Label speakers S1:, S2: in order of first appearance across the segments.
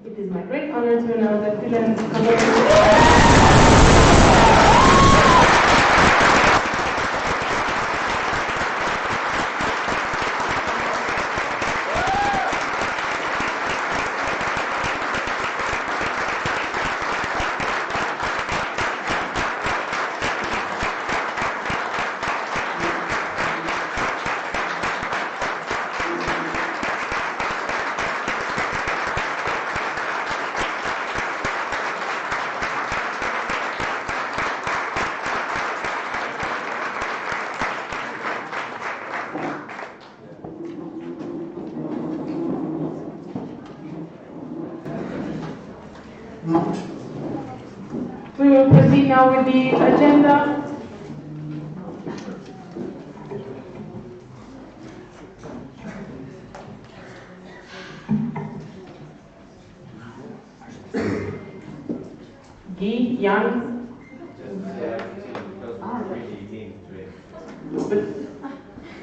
S1: It is my great honor to announce that Finland We will proceed now with the agenda. Guy, Jan. But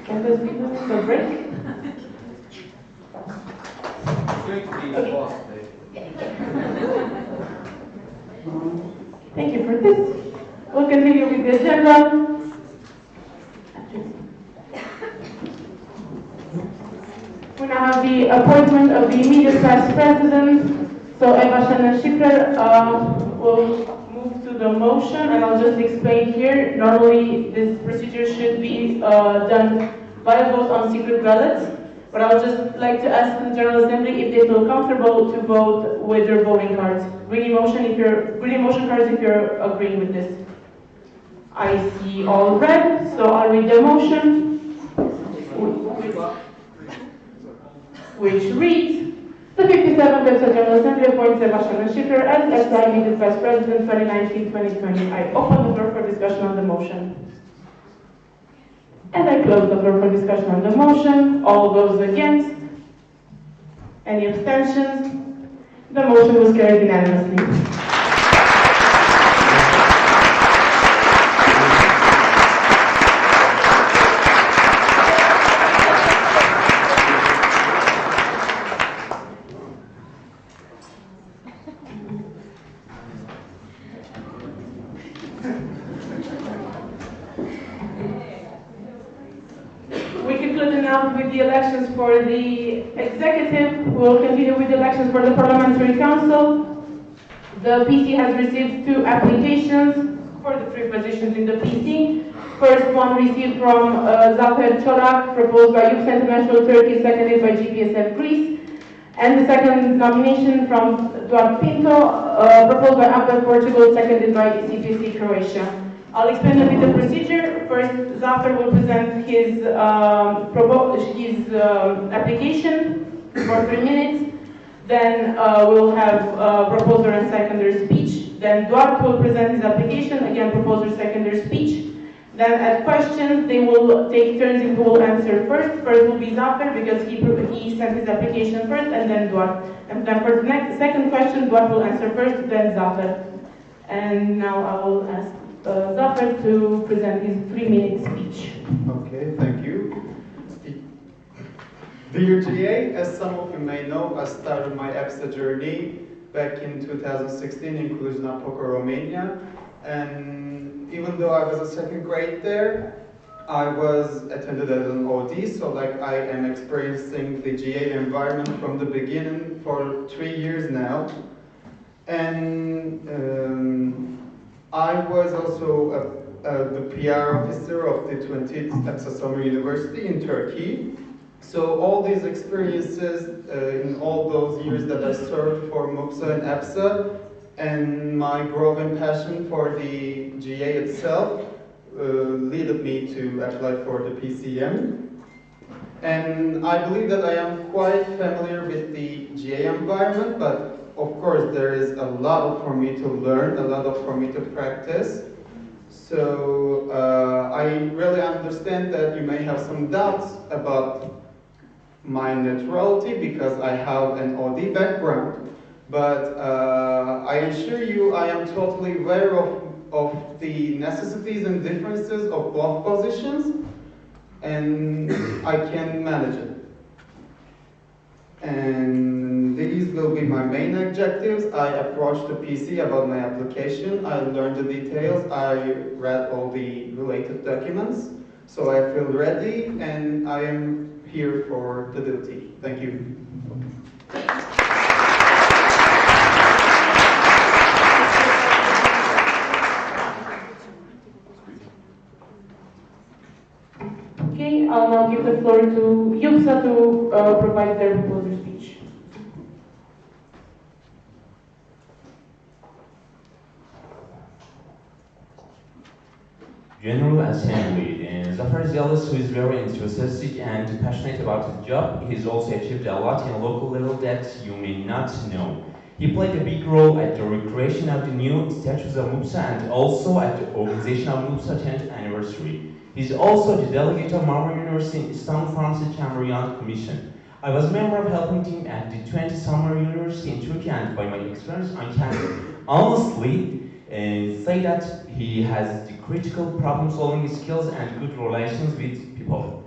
S1: can this be doing a break? Thank you for this. We'll continue with the agenda. We now have the appointment of the immediate past president. So Eva Schiffer will move to the motion, and I'll just explain here. Normally, this procedure should be done by a vote on secret ballots. But I would just like to ask the General Assembly if they feel comfortable to vote with their voting cards. Green motion cards if you're agreeing with this. I see all red, so I'll read the motion, which reads: the 57th Vitosha General Assembly appoints Eva Schiffer as EPSA immediate Vice President 2019-2020. I open the floor for discussion on the motion. And I close the floor for discussion on the motion. All those against? Any abstentions? The motion was carried unanimously. With the elections for the executive, we'll continue with the elections for the parliamentary council. The PC has received 2 applications for the 3 positions in the PC. First one received from Zafer Çorak, proposed by Youth International Turkey, seconded by GPSF Greece. And the second nomination from Duarte Pinto, proposed by APDA Portugal, seconded by CPC Croatia. I'll explain a bit the procedure. First, Zafer will present his application for 3 minutes. Then we'll have proposer and seconder speech. Then Duarte will present his application, again proposer, seconder speech. Then at questions, they will take turns in who will answer first. First will be Zafer because he sent his application first, and then Duarte. And then for the second question, Duarte will answer first, then Zafer. And now I will ask Zafer to present his 3-minute speech.
S2: Okay, thank you. Dear GA, as some of you may know, I started my EPSA journey back in 2016 in Cluj-Napoca, Romania. And even though I was a second grade there, I was attended as an OD, so like I am experiencing the GA environment from the beginning for 3 years now. And I was also the PR officer of the 20th EPSA Summer University in Turkey. So all these experiences in all those years that I served for MUPSA and EPSA, and my growing passion for the GA itself led me to apply for the PCM. And I believe that I am quite familiar with the GA environment, but of course there is a lot for me to learn, a lot for me to practice. So I really understand that you may have some doubts about my neutrality because I have an OD background. But I assure you I am totally aware of the necessities and differences of both positions, and I can manage it. And these will be with my main objectives, I approached the PC about my application, I learned the details, I read all the related documents, so I feel ready and I am here for the duty. Thank you.
S1: Okay, I'll now give the floor to EPSA to provide their proposal speech.
S3: General Assembly. Zafar is jealous, who is very enthusiastic and passionate about his job. He's also achieved a lot in local level that you may not know. He played a big role at the recreation of the new statues of MUPSA and also at the organization of MUPSA 10th anniversary. He's also the delegate of Marmara University in Istanbul Pharmacy Chamber Young Commission. I was a member of helping team at the 20th Summer University in Turkey, and by my experience I can honestly say that he has the critical problem-solving skills and good relations with people,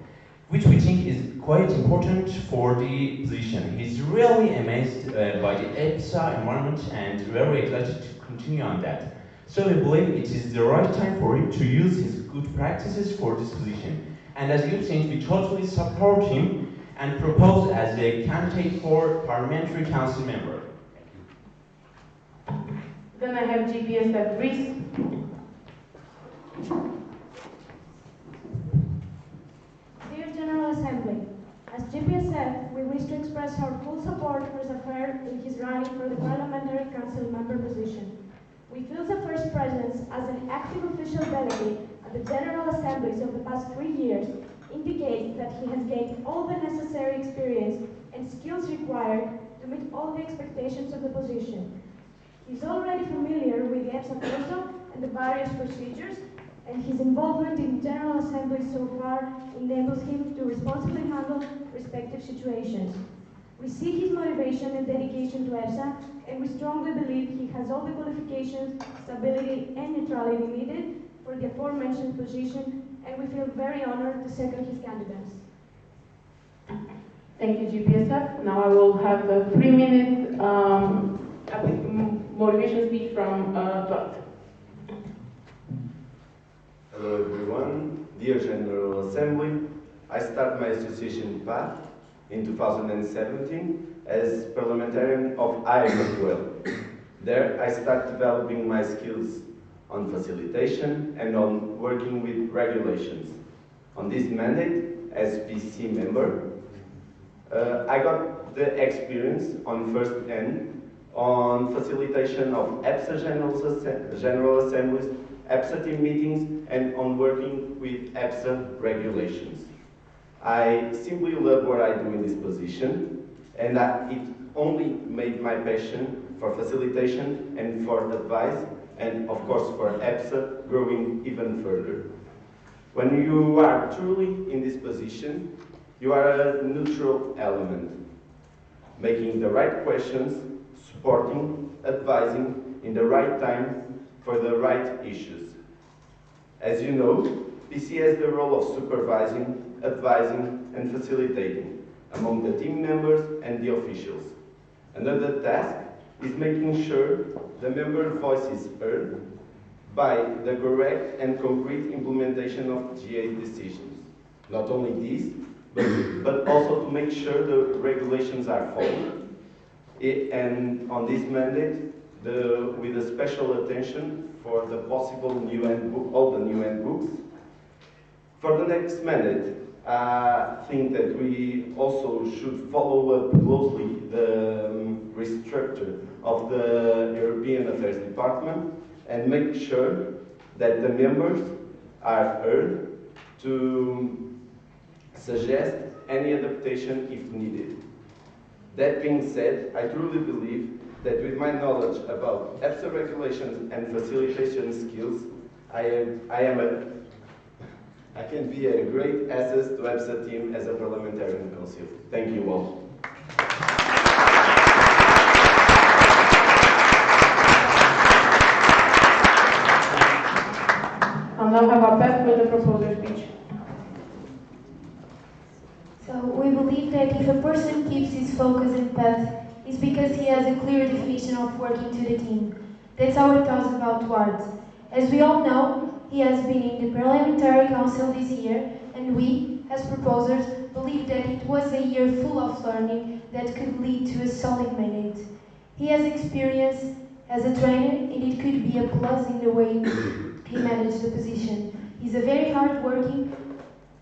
S3: which we think is quite important for the position. He's really amazed by the EPSA environment and very excited to continue on that. So we believe it is the right time for him to use his good practices for this position. And as you think, we totally support him and propose as a candidate for Parliamentary Council member.
S1: Then I have GPSF Greece.
S4: Dear General Assembly, as GPSF, we wish to express our full support for Zafar in his running for the Parliamentary Council member position. We feel Zafar's presence as an active official delegate at the General Assemblies of the past 3 years indicates that he has gained all the necessary experience and skills required to meet all the expectations of the position. He is already familiar with the EPSA process and the various procedures, and his involvement in General Assembly so far enables him to responsibly handle respective situations. We see his motivation and dedication to EPSA, and we strongly believe he has all the qualifications, stability, and neutrality needed for the aforementioned position, and we feel very honored to second his candidacy.
S1: Thank you, GPSF. Now I will have a 3-minute motivation speech from Todd.
S5: Hello everyone, dear General Assembly. I start my association path in 2017 as parliamentarian of IMF. There I start developing my skills on facilitation and on working with regulations. On this mandate as PC member, I got the experience on first hand on facilitation of EPSA General Assemblies, EPSA team meetings, and on working with EPSA regulations. I simply love what I do in this position, and it only made my passion for facilitation and for advice, and of course for EPSA growing even further. When you are truly in this position, you are a neutral element, making the right questions, supporting, advising in the right time for the right issues. As you know, PC has the role of supervising, advising, and facilitating among the team members and the officials. Another task is making sure the member voice is heard by the correct and concrete implementation of GA decisions. Not only this, but also to make sure the regulations are followed. And on this mandate, with a special attention for the possible new handbook, all the new handbooks. For the next mandate, I think that we also should follow up closely the restructure of the European Affairs Department and make sure that the members are heard to suggest any adaptation if needed. That being said, I truly believe that with my knowledge about EPSA regulations and facilitation skills, I can be a great asset to EPSA team as a parliamentarian council. Thank you all.
S1: I'll now have a path for the proposer speech.
S6: So we believe that if a person keeps his focus and path, his
S4: It's because he has a clear definition of working to the team. That's our thoughts about Duarte. As we all know, he has been in the Parliamentary Council this year, and we, as proposers, believe that it was a year full of learning that could lead to a solid mandate. He has experience as a trainer, and it could be a plus in the way he managed the position. He's a very hard-working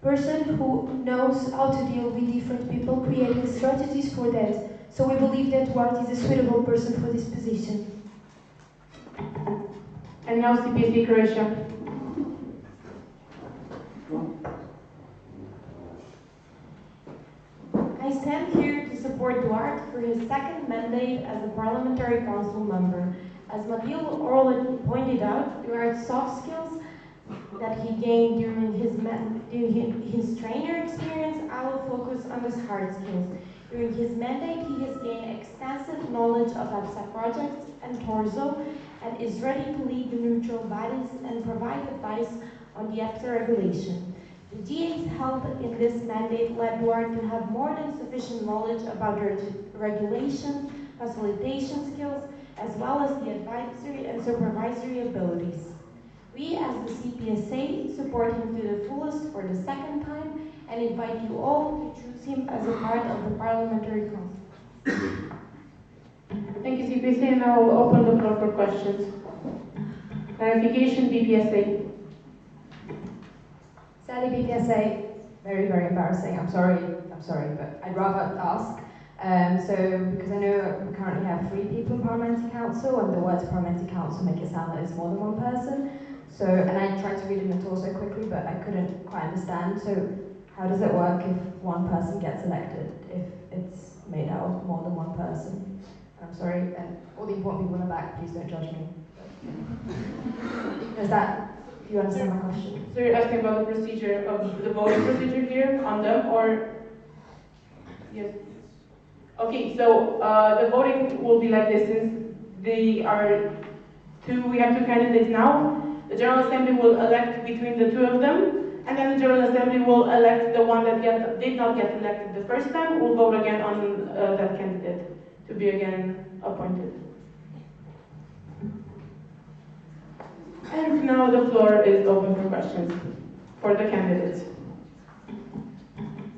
S4: person who knows how to deal with different people, creating strategies for that. So we believe that Duarte is a suitable person for this position.
S1: And now CPSA Croatia.
S6: I stand here to support Duarte for his second mandate as a Parliamentary Council member. As Matilde already pointed out, Duarte's soft skills that he gained during his trainer experience, I will focus on his hard skills. During his mandate, he has gained extensive knowledge of EPSA projects and Torso, and is ready to lead the neutral bodies and provide advice on the EPSA regulation. The GA's help in this mandate led Duarte to have more than sufficient knowledge about regulation, facilitation skills, as well as the advisory and supervisory abilities. We, as the CPSA, support him to the fullest for the second time and invite you all to choose him as a part of the Parliamentary Council.
S1: Thank you, CPSA, and now I'll open the floor for questions. Clarification, BPSA.
S7: Sadly, BPSA, very, very embarrassing. I'm sorry, but I'd rather ask. Because I know we currently have 3 people in Parliamentary Council, and the words Parliamentary Council make it sound like it's more than one person. And I tried to read it in the torso quickly, but I couldn't quite understand. So how does it work if one person gets elected, if it's made out of more than one person? I'm sorry, and all the important people in the back, please don't judge me. Do you understand my question?
S1: So you're asking about the procedure of the voting procedure here on them, or? Yes. Okay, so the voting will be like this. Since we have 2 candidates now, the General Assembly will elect between the 2 of them, and then the General Assembly will elect the one that did not get elected the first time, will vote again on that candidate to be again appointed. And now the floor is open for questions for the candidates.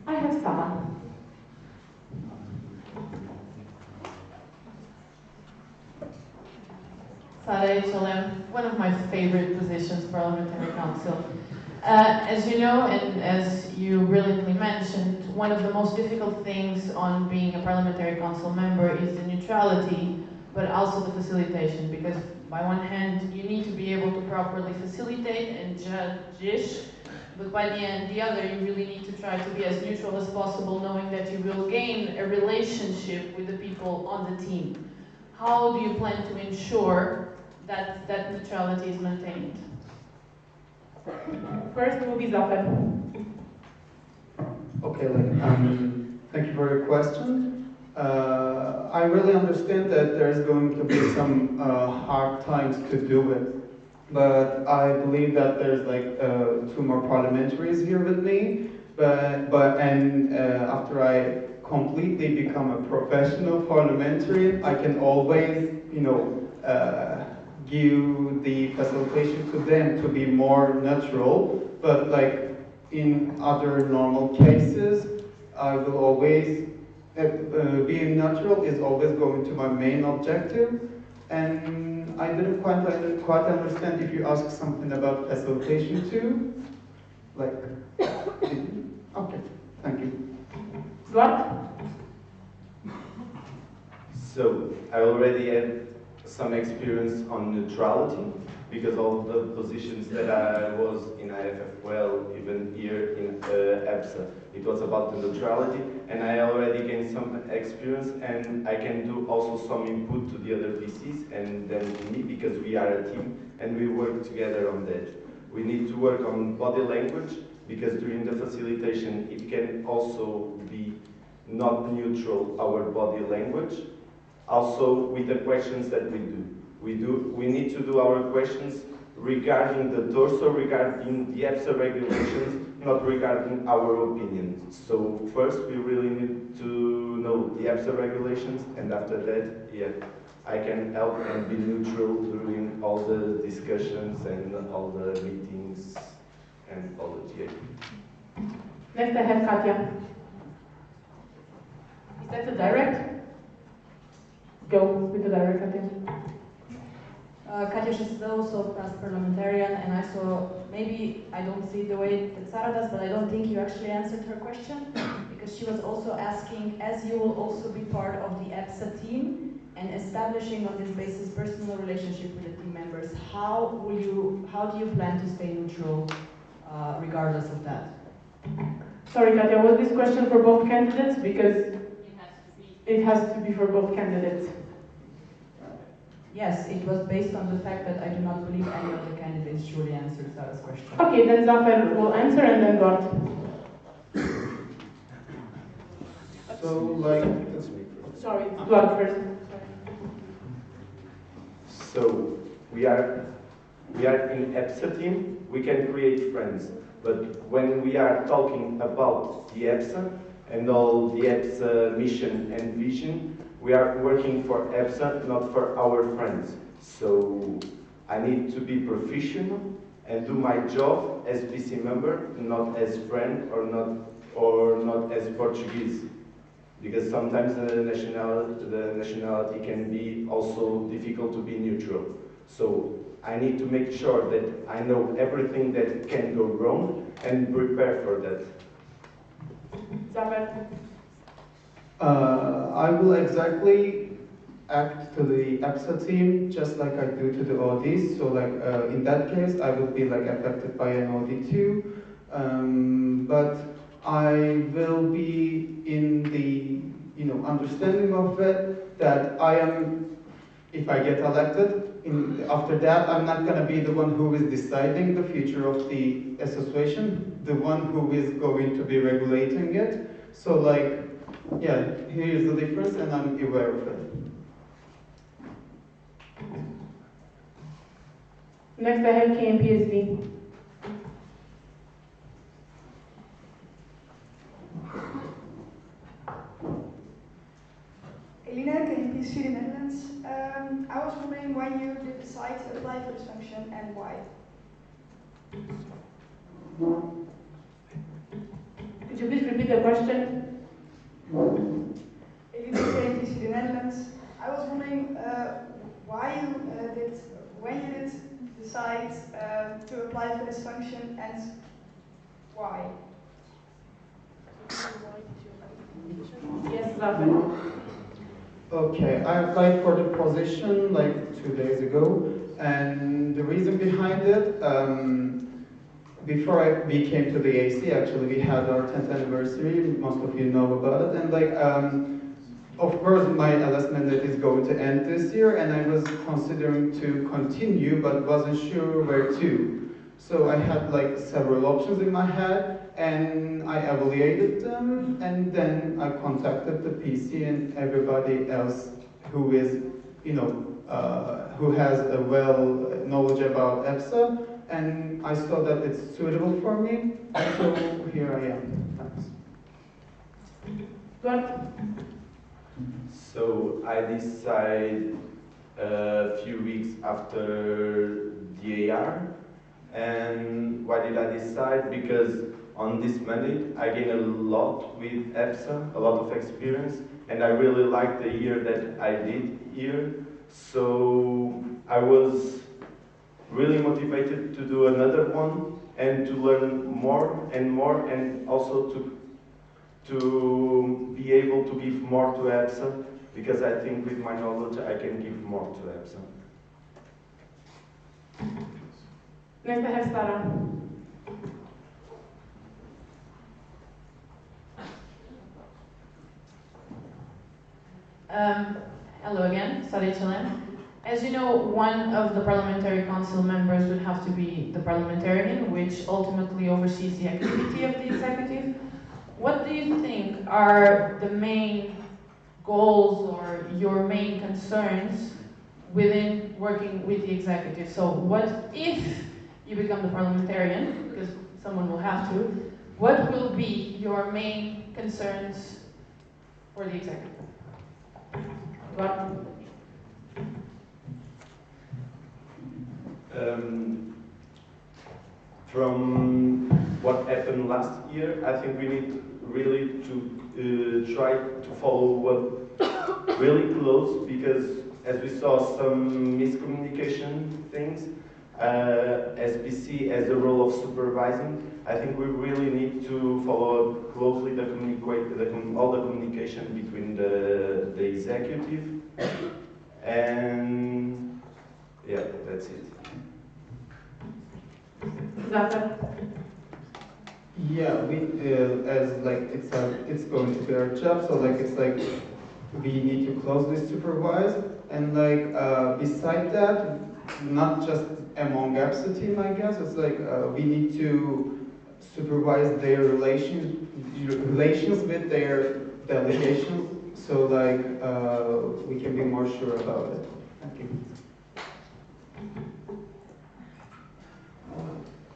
S1: I have Sala.
S8: Sara HLM, one of my favorite positions, Parliamentary Council. As you know, and as you brilliantly mentioned, one of the most difficult things on being a Parliamentary Council member is the neutrality, but also the facilitation, because by one hand, you need to be able to properly facilitate and judge, but by the other, you really need to try to be as neutral as possible, knowing that you will gain a relationship with the people on the team. How do you plan to ensure that that neutrality is maintained?
S1: First will be Sofia.
S2: Okay, thank you for your question. I really understand that there's going to be some hard times to do it, but I believe that there's 2 more parliamentaries here with me. After I completely become a professional parliamentarian, I can always, give the facilitation to them to be more natural. But in other normal cases, I will always being natural is always going to my main objective. And I didn't quite understand if you asked something about facilitation too. Okay, thank you.
S1: What?
S5: So I already had some experience on neutrality, because all the positions that I was in IFF, even here in EPSA, it was about the neutrality, and I already gained some experience, and I can do also some input to the other PCs and then to me, because we are a team and we work together on that. We need to work on body language, because during the facilitation it can also be not neutral, our body language. Also with the questions that we do. We need to do our questions regarding the torso, regarding the EPSA regulations, not regarding our opinions. So first we really need to know the EPSA regulations, and after that, yeah, I can help and be neutral during all the discussions and all the meetings and all the GA.
S1: Next I have Katja. Is that the direct? Go with the direct, Katja.
S9: Katja is also past parliamentarian, and I saw, maybe I don't see the way that Sarah does, but I don't think you actually answered her question, because she was also asking, as you will also be part of the EPSA team, and establishing on this basis personal relationship with the team members, how do you plan to stay neutral regardless of that?
S1: Sorry, Katja, was this question for both candidates? Because it has to be for both candidates.
S9: Yes, it was based on the fact that I do not believe any of the candidates truly answered Sarah's question.
S1: Okay, then Zafer will answer and then Bart.
S2: So, like,
S1: Sorry, Bart first.
S5: So we are in EPSA team. We can create friends, but when we are talking about the EPSA and all the EPSA mission and vision, we are working for EPSA, not for our friends. So I need to be professional and do my job as PC member, not as friend or not as Portuguese. Because sometimes the nationality can be also difficult to be neutral. So I need to make sure that I know everything that can go wrong and prepare for that.
S1: Zafer.
S2: I will exactly act to the EPSA team just like I do to the ODs. So like in that case, I would be like affected by an OD too. But I will be in the understanding of it that I am, if I get elected, after that I'm not going to be the one who is deciding the future of the association, the one who is going to be regulating it. So like, yeah, here is the difference and I'm aware of it.
S1: Next I have KMPSV.
S10: Elina, KMPSV the Netherlands. I was wondering why you did decide to apply for this function and why.
S1: Could you please repeat the question?
S10: Elina, KMPSV the Netherlands. I was wondering when you did decide to apply for this function and why.
S1: Yes, Zafer.
S2: Okay, I applied for the position like 2 days ago, and the reason behind it, before we came to the AC, actually we had our 10th anniversary, most of you know about it, and like, of course my LS mandate is going to end this year, and I was considering to continue, but wasn't sure where to. So I had like several options in my head, and I evaluated them, and then I contacted the PC and everybody else who is, who has a well knowledge about EPSA, and I saw that it's suitable for me, so here I am. Thanks.
S5: So I decided a few weeks after the AR, and why did I decide? Because on this mandate, I gained a lot with EPSA, a lot of experience, and I really liked the year that I did here. So I was really motivated to do another one and to learn more, and also to be able to give more to EPSA, because I think with my knowledge I can give more to EPSA.
S1: Next I have Sarah.
S8: Hello again, Sari Chalem. As you know, one of the parliamentary council members would have to be the parliamentarian, which ultimately oversees the activity of the executive. What do you think are the main goals or your main concerns within working with the executive? So what if you become the parliamentarian, because someone will have to, what will be your main concerns for the executive.
S1: Eduardo?
S5: From what happened last year, I think we need really to try to follow up really close, because as we saw some miscommunication things, SPC has the role of supervising. I think we really need to follow up closely all the communication between the executive, and yeah, that's it.
S2: Yeah, we as like it's going to be our job, so like it's like we need to closely supervise, and like beside that, not just among EPSA team, I guess it's like we need to supervise their relations with their delegations, so like we can be more sure about it. Thank you.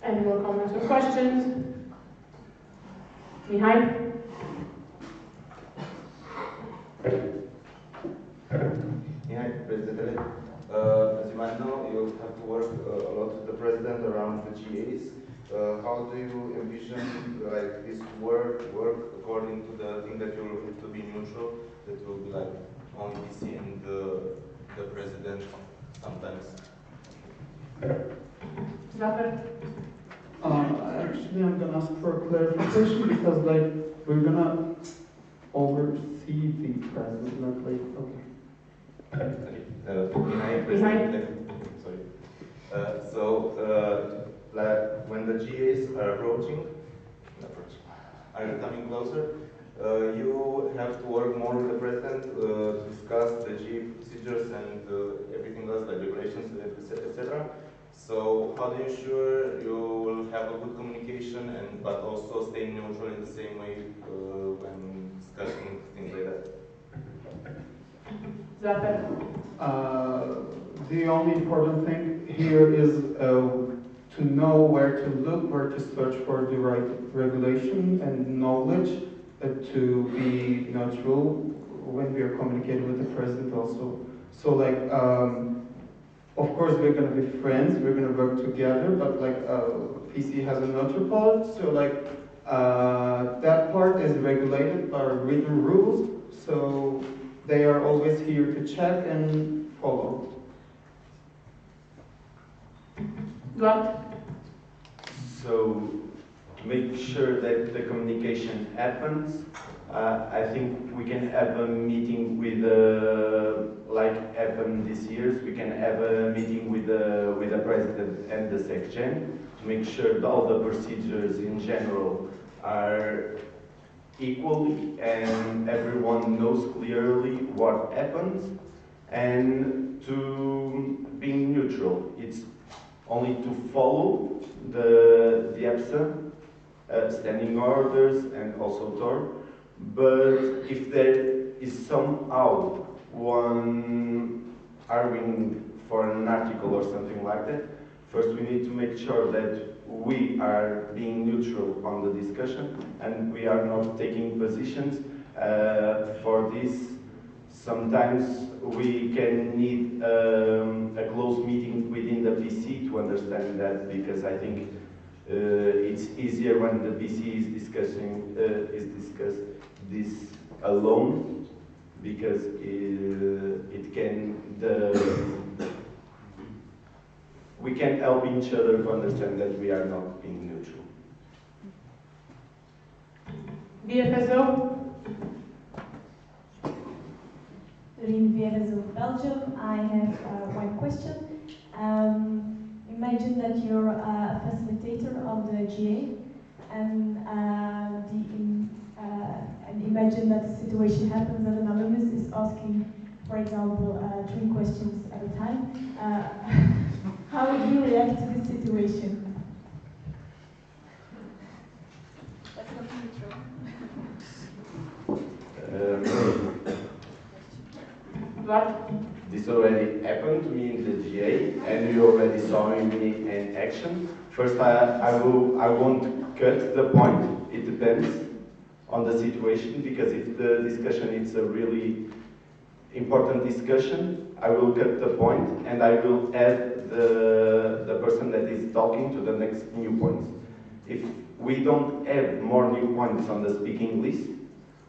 S1: Any more comments or questions? Mihai?
S11: Yeah, President. As you might know, you have to work a lot with the President around the GAs. How do you envision like this work according to the thing that you will have to be neutral, that will be like only PC and the President sometimes?
S2: Actually, I'm gonna ask for a clarification because, like, we're gonna oversee the president, not like, okay.
S11: Sorry. Like when the GAs are are coming closer, you have to work more with the president to discuss the GA procedures and everything else, like regulations, etc. So how do you ensure you will have a good communication and but also staying neutral in the same way when discussing things like that?
S2: The only important thing here is to know where to look, where to search for the right regulation and knowledge to be neutral when we are communicating with the president also. So like, of course we're going to be friends, we're going to work together, but like PC has a neutral part, so like that part is regulated by written rules, so they are always here to check and follow.
S5: So make sure that the communication happens. I think we can have a meeting with, like happened this year, we can have a meeting with the president and the SecGen to make sure that all the procedures in general are equally and everyone knows clearly what happens, and to being neutral. It's only to follow the EPSA standing orders and also TOR. But if there is somehow one arguing for an article or something like that, first we need to make sure that we are being neutral on the discussion and we are not taking positions. For this, sometimes we can need a close meeting within the PC to understand that, because I think it's easier when the PC is discussing this alone, because we can help each other to understand that we are not being neutral.
S1: VFSO.
S4: In VFSO Belgium, I have one question. Imagine that you're a facilitator of the GA, and imagine that the situation happens that an alumnus is asking, for example, 3 questions at a time. How would you react to this situation?
S10: Let's go to neutral.
S5: This already happened to me in the GA, and you already saw me in action. First, I won't cut the point. It depends on the situation, because if the discussion is a really important discussion, I will cut the point and I will add the person that is talking to the next new points. If we don't add more new points on the speaking list,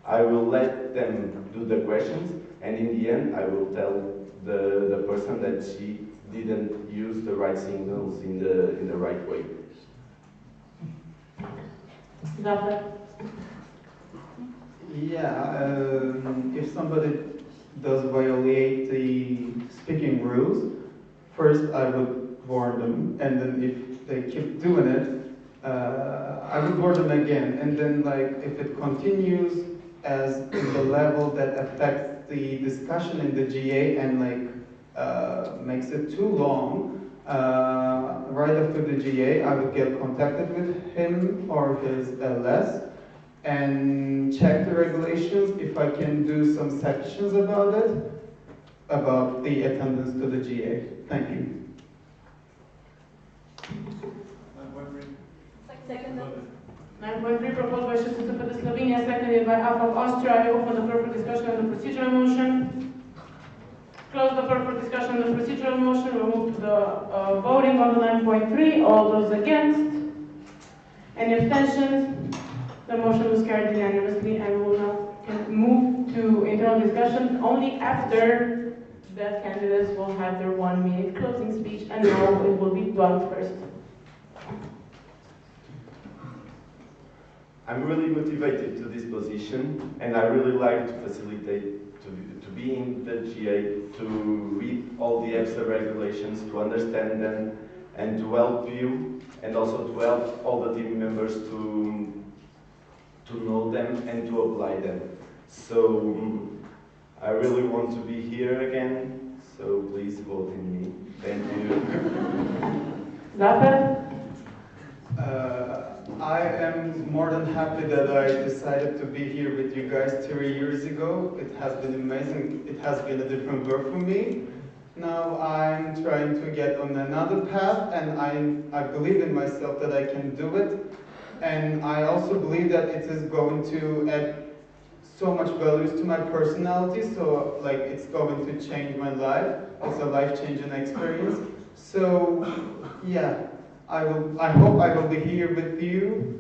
S5: I will let them do the questions, and in the end I will tell the person that she didn't use the right signals in the right way.
S2: Yeah, if somebody does violate the speaking rules, first I would warn them, and then if they keep doing it, I would warn them again, and then like if it continues as in the level that affects the discussion in the GA and like makes it too long, right after the GA, I would get contacted with him or his LS and check the regulations if I can do some sections about it, about the attendance to the GA. Thank you.
S1: Second. 9.3 proposed by Shishita Slovenia, seconded by AFA of Austria. I open the floor for discussion on the procedural motion. Close the floor for discussion on the procedural motion. We'll move to the voting on the 9.3. All those against? Any abstentions? The motion was carried unanimously, and we will now move to internal discussion only after the candidates will have their 1-minute closing speech, and now it will be Blunt first.
S5: I'm really motivated to this position, and I really like to facilitate, to be in the GA, to read all the EPSA regulations, to understand them, and to help you, and also to help all the team members to know them and to apply them. So I really want to be here again, so please vote in me. Thank you.
S1: Zapper?
S2: I am more than happy that I decided to be here with you guys 3 years ago. It has been amazing. It has been a different work for me. Now I'm trying to get on another path, and I believe in myself that I can do it. And I also believe that it is going to add so much values to my personality, so like it's going to change my life. It's a life-changing experience. So yeah, I hope I will be here with you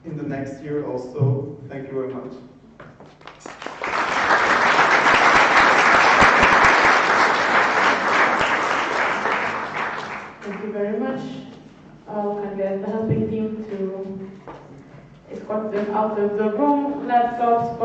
S2: in the next year also. Thank you very much.
S1: Thank you very much. Can get the helping team to escort them out of the room. Laptops,